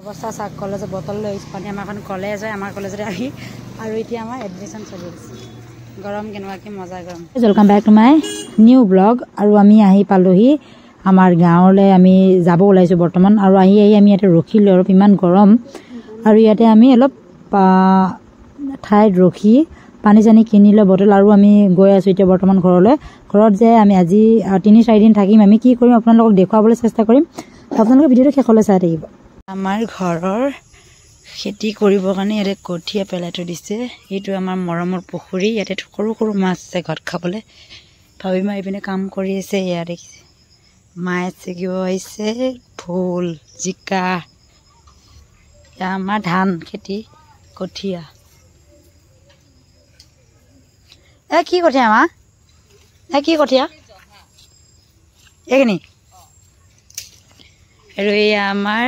অৱস্থা চাওক কলেজত বটল লৈ আহিছোঁ পানী আমাৰ এখন কলেজ হয় আমাৰ কলেজতে আহি আৰু এতিয়া আমাৰ এডমিশ্যন চলি আছে গৰম কেনেকুৱাকৈ মজা গৰম welcome back to my new blog আৰু আমি আহি পালোহি আমাৰ গাঁৱলৈ আমি যাব ওলাইছোঁ বৰ্তমান আৰু আহি আমি ইয়াতে ৰখিলোঁ আৰু ইমান গৰম আৰু ইয়াতে আমি অলপ ঠাইত ৰখি পানী চানী কিনি লৈ বটল আৰু আমি গৈ আছোঁ এতিয়া বৰ্তমান ঘৰলৈ ঘৰত যে আমি আজি ৩-৪ দিন থাকিম আমি কি কৰিম আপোনালোকক দেখুৱাবলৈ চেষ্টা কৰিম আপোনালোকে ভিডিঅ'টো শেষলৈ চাই থাকিব আমাৰ ঘৰৰ খেতি কৰিবৰ কাৰণে ইয়াতে কঠীয়া পেলাই থৈ দিছে এইটো আমাৰ মৰমৰ পুখুৰী ইয়াতে সৰু সৰু মাছ আছে ঘৰত খাবলৈ ভাবি মা এইপিনে কাম কৰি আছে ইয়াত দেখিছে মায়ে ছিগিব আহিছে ভোল জিকা আমাৰ ধান খেতি কঠীয়া কি কঠীয়া মা কি কঠীয়া এইখিনি আৰু এয়া আমাৰ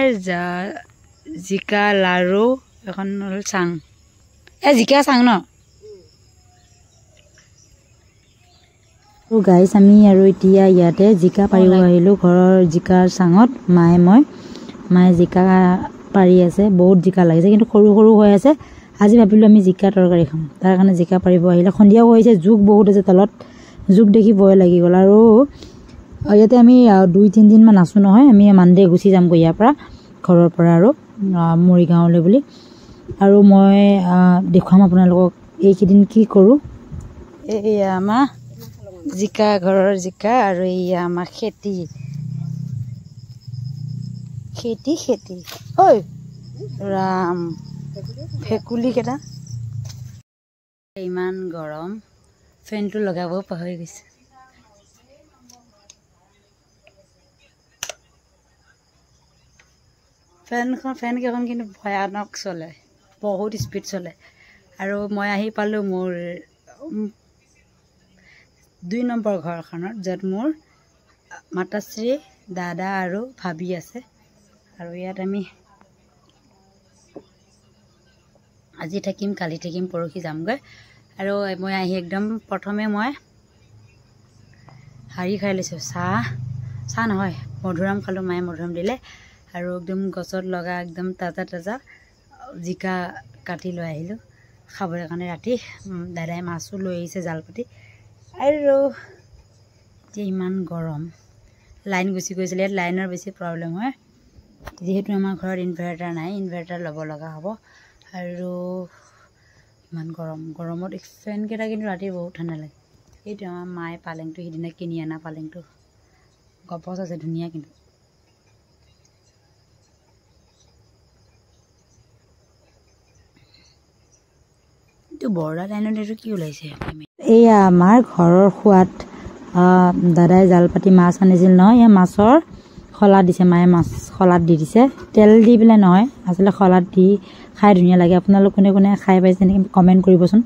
জিকা লাৰু এখন হ'ল চাং জিকা চাং ন গাইছ আমি আৰু এতিয়া ইয়াতে জিকা পাৰিব আহিলোঁ ঘৰৰ জিকাৰ চাঙত মায়ে জিকা পাৰি আছে বহুত জিকা লাগিছে কিন্তু সৰু সৰু হৈ আছে আজি ভাবিলোঁ আমি জিকা তৰকাৰী খাম তাৰ কাৰণে জিকা পাৰিব আহিলে সন্ধিয়াও হৈছে জোক বহুত আছে তলত জোক দেখি ভয় লাগি গ'ল আৰু ইয়াতে আমি 2-3 দিনমান আছোঁ নহয় আমি মানডে গুচি যামগৈ ইয়াৰ পৰা ঘৰৰ পৰা আৰু মৰিগাঁৱলৈ বুলি আৰু মই দেখুৱাম আপোনালোকক এইকেইদিন কি কৰোঁ এয়া আমাৰ জিকা ঘৰৰ জিকা আৰু এয়া আমাৰ খেতি ঐ ৰাম ভেকুলী কেইটা ইমান গৰম ফেনটো লগাব পাহৰি গৈছে ফেন কেইখন কিন্তু ভয়ানক চলে বহুত স্পীড চলে আৰু মই আহি পালোঁ মোৰ 2 নম্বৰ ঘৰখনত য'ত মোৰ মাতাশ্ৰী দাদা আৰু ভাবি আছে আৰু ইয়াত আমি আজি থাকিম কালি থাকিম পৰহি যামগৈ আৰু মই আহি একদম প্ৰথমে মই হাৰি খাই লৈছোঁ চাহ নহয় মধুৰাম খালোঁ মায়ে মধুৰাম দিলে আৰু একদম গছত লগা একদম তাজা জিকা কাটি লৈ আহিলোঁ খাবৰ কাৰণে ৰাতি দাদাই মাছো লৈ আহিছে জাল পাতি আৰু এতিয়া ইমান গৰম লাইন গুচি গৈছিলে ইয়াত লাইনৰ বেছি প্ৰব্লেম হয় যিহেতু আমাৰ ঘৰত ইনভাৰ্টাৰ নাই ইনভাৰ্টাৰ ল'ব লগা হ'ব আৰু ইমান গৰমত ফেনকেইটা কিন্তু ৰাতি বহুত ঠাণ্ডা লাগে এইটো আমাৰ মায়ে পালেংটো সিদিনা কিনি অনা পালেংটো গপচ আছে ধুনীয়া কিন্তু বৰ্ডা লাইনত এইটো কি ওলাইছে এয়া আমাৰ ঘৰৰ সোৱাদ দাদাই জাল পাতি মাছ আনিছিল নহয় এয়া মাছৰ খলা দিছে মায়ে মাছ খলাত দি দিছে তেল দি পেলাই নহয় আচলতে খলাত দি খাই ধুনীয়া লাগে আপোনালোক কোনে কোনে খাই পাইছে নেকি কমেণ্ট কৰিবচোন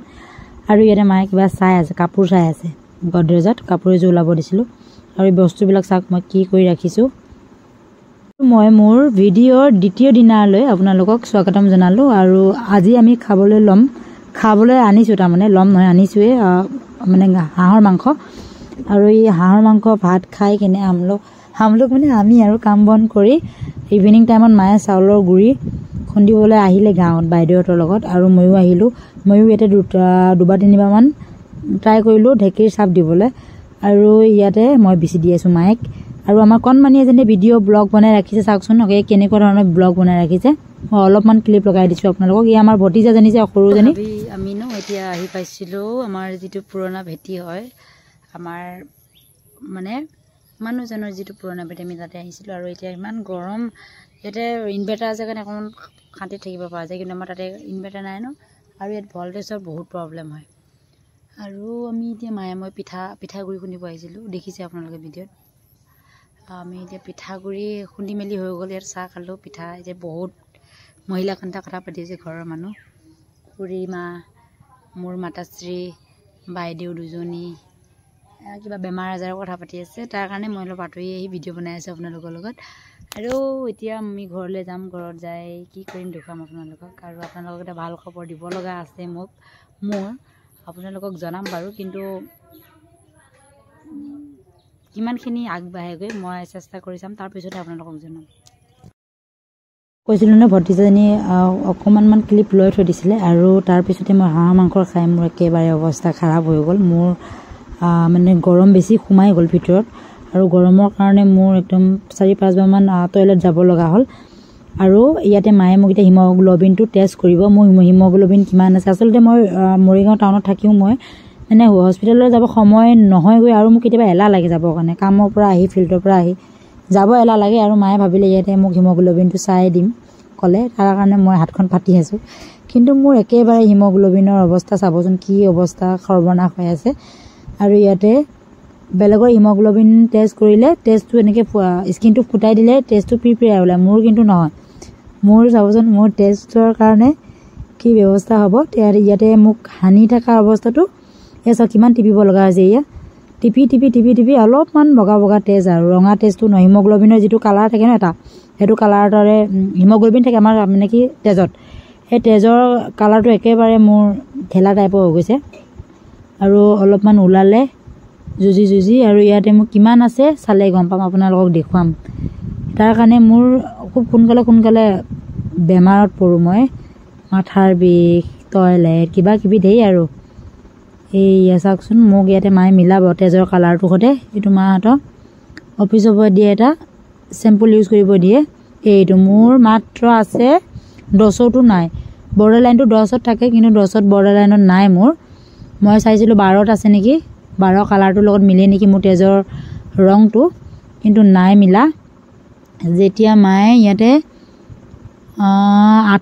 আৰু ইয়াতে মায়ে কিবা চাই আছে কাপোৰ চাই আছে গডৰেজত কাপোৰ এযোৰ ওলাব দিছিলোঁ আৰু এই বস্তুবিলাক চাওক মই কি কৰি ৰাখিছোঁ মই মোৰ ভিডিঅ'ৰ দ্বিতীয় দিনালৈ আপোনালোকক স্বাগতম জনালোঁ আৰু আজি আমি খাবলৈ আনিছোঁ তাৰমানে আনিছোঁৱে মানে হাঁহৰ মাংস আৰু এই হাঁহৰ মাংস ভাত খাই কিনে আমলোক মানে আমি আৰু কাম বন কৰি ইভিনিং টাইমত মায়ে চাউলৰ গুড়ি খুন্দিবলৈ আহিলে গাঁৱত বাইদেউহঁতৰ লগত আৰু ময়ো আহিলোঁ ময়ো ইয়াতে 2-3বাৰমান ট্ৰাই কৰিলোঁ ঢেঁকীৰ চাপ দিবলৈ আৰু ইয়াতে মই বিচি দি আছোঁ মায়েক আৰু আমাৰ কণমানি এজনী ভিডিঅ' ব্লগ বনাই ৰাখিছে চাওকচোন কেনেকুৱা ধৰণৰ ব্লগ বনাই ৰাখিছে মই অলপমান ক্লিপ লগাই দিছোঁ আপোনালোকক ই আমাৰ ভতিজাজনী যে সৰুজনী আমি এতিয়া আহি পাইছিলোঁ আমাৰ যিটো পুৰণা ভেটি হয় আমাৰ মানে মানুহজনৰ যিটো পুৰণা ভেটি আমি তাতে আহিছিলোঁ আৰু এতিয়া ইমান গৰম ইয়াতে ইনভাৰ্টাৰ আছে কাৰণে অকণমান শান্তিত থাকিব পৰা যায় কিন্তু আমাৰ তাতে ইনভাৰ্টাৰ নাই ন আৰু ইয়াত ভল্টেজৰ বহুত প্ৰব্লেম হয় আৰু আমি এতিয়া মায়ে মই পিঠাগুড়ি খুন্দিব আহিছিলোঁ দেখিছে আপোনালোকে ভিডিঅ'ত আমি এতিয়া পিঠাগুড়ি খুন্দি মেলি হৈ গ'ল ইয়াত চাহ খালোঁ পিঠা এতিয়া বহুত মহিলা কণ্ঠা কথা পাতিছে ঘৰৰ মানুহ খুৰীমা মোৰ মাতাশ্ৰী বাইদেউ দুজনী কিবা বেমাৰ আজাৰৰ কথা পাতি আছে তাৰ কাৰণে মই অলপ আঁতৰি আহি ভিডিঅ' বনাই আছোঁ আপোনালোকৰ লগত আৰু এতিয়া আমি ঘৰলৈ যাম ঘৰত যাই কি কৰিম দেখুৱাম আপোনালোকক আৰু আপোনালোকক এটা ভাল খবৰ দিব লগা আছে মোৰ আপোনালোকক জনাম বাৰু কিন্তু কিমানখিনি আগবাঢ়েগৈ মই চেষ্টা কৰি চাম তাৰপিছতে আপোনালোকক জনাম কৈছিলোঁ ন ভতিজাজনী অকণমান ক্লিপ লৈ থৈ দিছিলে আৰু তাৰপিছতে মই হাঁহ মাংস খাই মোৰ একেবাৰে অৱস্থা খাৰাপ হৈ গ'ল। মোৰ মানে গৰম বেছি সোমাই গ'ল ভিতৰত আৰু গৰমৰ কাৰণে মোৰ একদম 4-5বাৰমান টয়লেট যাব লগা হ'ল। আৰু ইয়াতে মায়ে মোক এতিয়া হিমগ্ল'বিনটো টেষ্ট কৰিব। মোৰ হিমগ্ল'বিন কিমান আছে। আচলতে মই মৰিগাঁও টাউনত থাকিও মই মানে হস্পিটেললৈ যাব সময় নহয়গৈ আৰু মোক কেতিয়াবা এলাহ লাগে যাবৰ কাৰণে। কামৰ পৰা আহি ফিল্ডৰ পৰা আহি যাব এলাহ লাগে আৰু মায়ে ভাবিলে ইয়াতে মোক হিমগ্ল'বিনটো চাই দিম ক'লে। তাৰ কাৰণে মই হাতখন পাতি আছোঁ। কিন্তু মোৰ একেবাৰে হিমগ্ল'বিনৰ অৱস্থা চাবচোন কি অৱস্থা সৰ্বনাশ হৈ আছে। আৰু ইয়াতে বেলেগৰ হিমগ্ল'বিন টেষ্ট কৰিলে টেষ্টটো এনেকৈ স্কিনটো ফুটাই দিলে টেষ্টটো পিৰপিৰাই ওলায়। মোৰ কিন্তু নহয়। মোৰ চাবচোন মোৰ টেষ্টৰ কাৰণে কি ব্যৱস্থা হ'ব। ইয়াতে মোক সানি থকা অৱস্থাটো এয়া চাওক কিমান টিপিব লগা হৈছে। এয়া টিপি অলপমান বগা তেজ আৰু ৰঙা তেজটো নহয়। হিমগ্ল'বিনৰ যিটো কালাৰ থাকে ন এটা সেইটো কালাৰৰ দৰে হিমগ্ল'বিন থাকে আমাৰ মানে কি তেজত, সেই তেজৰ কালাৰটো একেবাৰে মোৰ ঢেলা টাইপৰ হৈ গৈছে আৰু অলপমান ওলালে যুঁজি আৰু ইয়াতে মোক কিমান আছে চালে গম পাম, আপোনালোকক দেখুৱাম। তাৰ কাৰণে মোৰ খুব সোনকালে বেমাৰত পৰোঁ মই। মাথাৰ বিষ, টয়লেট কিবা কিবি ধেই আৰু এইয়া চাওকচোন মোক ইয়াতে মায়ে মিলাব তেজৰ কালাৰটো সৈতে। এইটো মাহঁতক অফিচৰ পৰা দিয়ে এটা চেম্পুল ইউজ কৰিব দিয়ে। এইটো মোৰ মাত্ৰ আছে 10তো নাই। বৰ্ডাৰ লাইনটো 10ত থাকে কিন্তু 10ত বৰ্ডাৰ লাইনত নাই মোৰ। মই চাইছিলোঁ 12ত আছে নেকি, 12 কালাৰটোৰ লগত মিলে নেকি মোৰ তেজৰ ৰংটো, কিন্তু নাই মিলা। যেতিয়া মায়ে ইয়াতে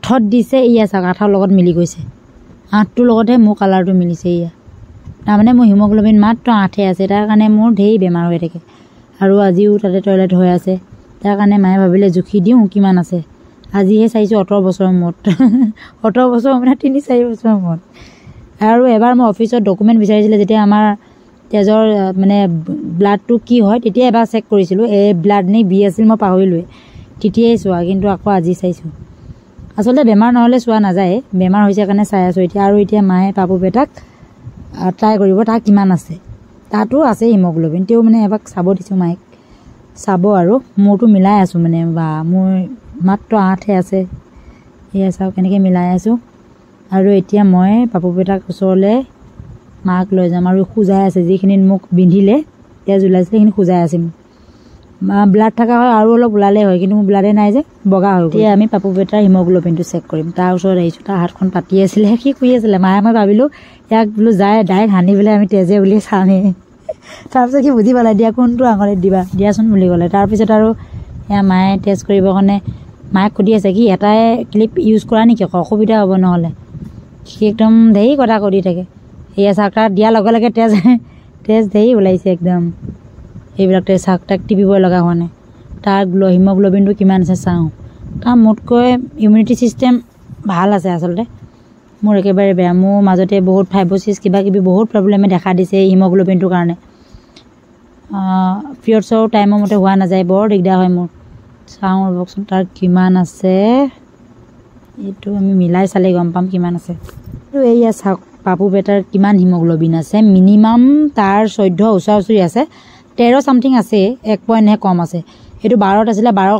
8ত দিছে এয়া চাওক 8ৰ লগত মিলি গৈছে। 8টোৰ লগতহে মোৰ কালাৰটো মিলিছে। এয়া তাৰমানে মোৰ হিমগ্ল'বিন মাত্ৰ 8হে আছে। তাৰ কাৰণে মোৰ ঢেৰ বেমাৰ হৈ থাকে আৰু আজিও তাতে টয়লেট হৈ আছে। তাৰ কাৰণে মায়ে ভাবিলে জুখি দিওঁ কিমান আছে। আজিহে চাইছোঁ 18 বছৰৰ মূৰত 18 বছৰ মানে 3-4 বছৰৰ মূৰত। আৰু এবাৰ মই অফিচত ডকুমেণ্ট বিচাৰিছিলে যেতিয়া আমাৰ তেজৰ মানে ব্লাডটো কি হয় তেতিয়া এবাৰ চেক কৰিছিলোঁ। এই ব্লাড নে বি আছিল মই পাহৰিলোৱে, তেতিয়াই চোৱা, কিন্তু আকৌ আজি চাইছোঁ। আচলতে বেমাৰ নহ'লে চোৱা নাযায়, বেমাৰ হৈছে কাৰণে চাই আছোঁ এতিয়া। আৰু এতিয়া মায়ে পাপু বেটাক ট্ৰাই কৰিব তাৰ কিমান আছে। তাতো আছে হিমগ্ল'বিন, তেও মানে এবাৰ চাব দিছোঁ মায়েক, চাব আৰু মোৰতো মিলাই আছোঁ মানে বা মোৰ মাত্ৰ 8হে আছে। এয়া চাওক কেনেকৈ মিলাই আছোঁ। আৰু এতিয়া মই পাপু বেটাক ওচৰলৈ মাক লৈ যাম আৰু খোজাই আছে। যিখিনিত মোক বিন্ধিলে তেজ ওলাইছিলে সেইখিনি খোজাই আছে। ব্লাড থকা হয় আৰু অলপ ওলালে হয়, কিন্তু মোৰ ব্লাডে নাই যে বগা হৈ গ'ল। এতিয়া আমি পাপু বেটাৰ হিমগ্ল'বিনটো চেক কৰিম। তাৰ ওচৰত আহিছোঁ, তাৰ হাতখন পাতি আছিলে, সি শুই আছিলে। মায়ে মই ভাবিলোঁ ইয়াক বোলো যায় ডাইৰেক্ট সানি পেলাই আমি তেজে বুলি চামেই। তাৰপিছত সি বুজি পালে দিয়া কোনটো আঙুলিত দিয়াচোন বুলি ক'লে। তাৰপিছত আৰু এয়া মায়ে টেষ্ট কৰিবৰ কাৰণে মায়েক সুধি আছে কি এটাই ক্লিপ ইউজ কৰা নেকি, অসুবিধা হ'ব নহ'লে। সি একদম ধেৰ কথা কৰি থাকে। এয়া চাওক তাক দিয়াৰ লগে লগে তেজ ধেৰ ওলাইছে একদম। এইবিলাক চাওক তাক টিপিব লগা হোৱা নাই। তাৰ হিমগ্ল'বিনটো কিমান আছে চাওঁ। তাৰ মোতকৈ ইমিউনিটি ছিষ্টেম ভাল আছে আচলতে। মোৰ একেবাৰে বেয়া। মোৰ মাজতে বহুত ফাইব্ৰ'চিছ কিবা কিবি বহুত প্ৰব্লেমে দেখা দিছে হিমগ্ল'বিনটোৰ কাৰণে। পিৰিয়ডছৰ টাইমৰ মতে হোৱা নাযায়, বৰ দিগদাৰ হয় মোৰ। চাওঁ ৰ'বচোন তাৰ কিমান আছে। এইটো আমি মিলাই চালে গম পাম কিমান আছে। আৰু এইয়া চাওক পাপু বেটাৰ কিমান হিমগ্ল'বিন আছে। মিনিমাম তাৰ 14 ওচৰা-ওচৰি আছে, 13 চামথিং আছে, 1 পইণ্টহে কম আছে। এইটো 12ত আছিলে, 12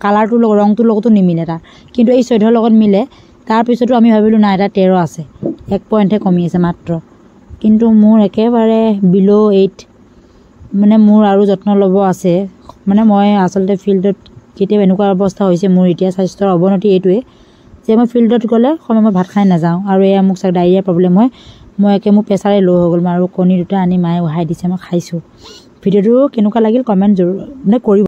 কালাৰটোৰ লগত ৰংটোৰ লগতো নিমিলে তাৰ, কিন্তু এই 14 লগত মিলে। তাৰপিছতো আমি ভাবিলোঁ নাই এটা 13 আছে, 1 পইণ্টহে কমি আছে মাত্ৰ। কিন্তু মোৰ একেবাৰে বিল' 8, মানে মোৰ আৰু যত্ন ল'ব আছে। মানে মই আচলতে ফিল্ডত কেতিয়াবা এনেকুৱা অৱস্থা হৈছে মোৰ এতিয়া স্বাস্থ্যৰ অৱনতি এইটোৱে যে মই ফিল্ডত গ'লে সময়মতে ভাত খাই নাযাওঁ। আৰু এয়া মোক চাওক ডায়েৰিয়া প্ৰব্লেম হয়। মোৰ মোৰ প্ৰেছাৰে ল' হৈ গ'ল। আৰু কণী 2টা আনি মায়ে উহাই দিছে, মই খাইছোঁ। ভিডিঅ'টো কেনেকুৱা লাগিল কমেণ্ট জৰুৰ মানে কৰিব।